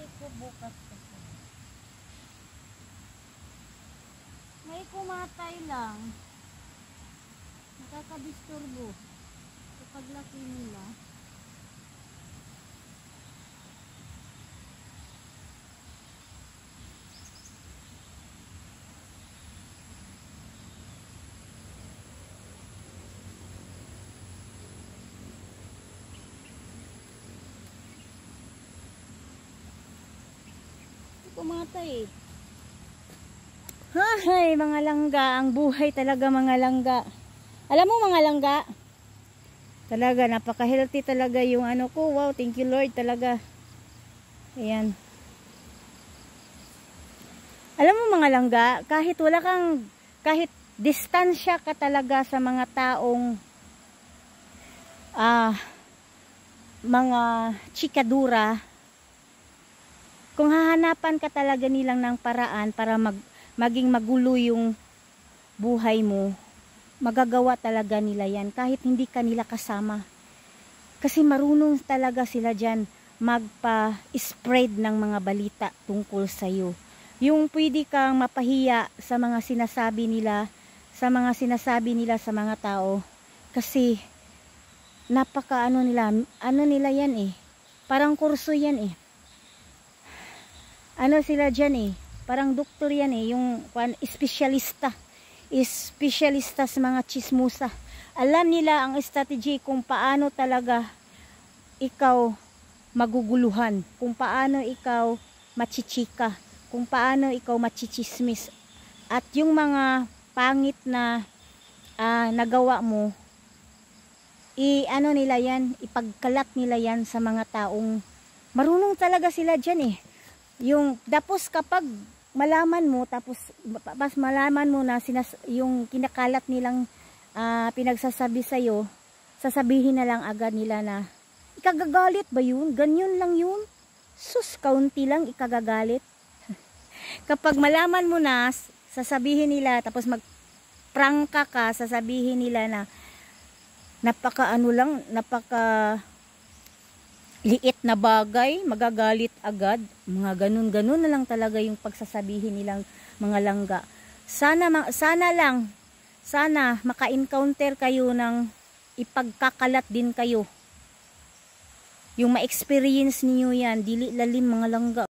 Babalik ko bukas kasi. May kumatay lang. Nakakadisturbo. Kapag laki nila. Kumatay. Hay, mga langga, ang buhay talaga mga langga. Alam mo mga langga, talaga napaka-healthy talaga yung ano ko. Wow, thank you Lord talaga. Ayan. Alam mo mga langga, kahit wala kang, kahit distansya ka talaga sa mga taong mga chikadura, kung hahanapan ka talaga nilang ng paraan para maging magulo yung buhay mo, magagawa talaga nila yan kahit hindi ka nila kasama. Kasi marunong talaga sila dyan magpa-spread ng mga balita tungkol sa'yo. Yung pwede kang mapahiya sa mga sinasabi nila, sa mga tao. Kasi napaka ano nila yan eh. Parang kurso yan eh. Ano sila dyan eh, parang doktor yan eh, yung espesyalista sa mga chismusa. Alam nila ang strategy kung paano talaga ikaw maguguluhan, kung paano ikaw machichika, kung paano ikaw machichismis. At yung mga pangit na nagawa mo, ano nila yan, ipagkalat nila yan sa mga taong marunong talaga sila dyan eh. Yung tapos kapag malaman mo, tapos malaman mo na yung kinakalat nilang pinagsasabi sa'yo, sasabihin na lang agad nila na ikagagalit ba yun? Ganyan lang yun? Sus, kaunti lang ikagagalit. Kapag malaman mo na, sasabihin nila, tapos magprangka ka, sasabihin nila na napaka liit na bagay, magagalit agad. Mga ganun-ganun na lang talaga yung pagsasabihin nilang mga langga. Sana maka-encounter kayo ng ipagkakalat din kayo. Yung ma-experience niyo yan, dili lalim mga langga.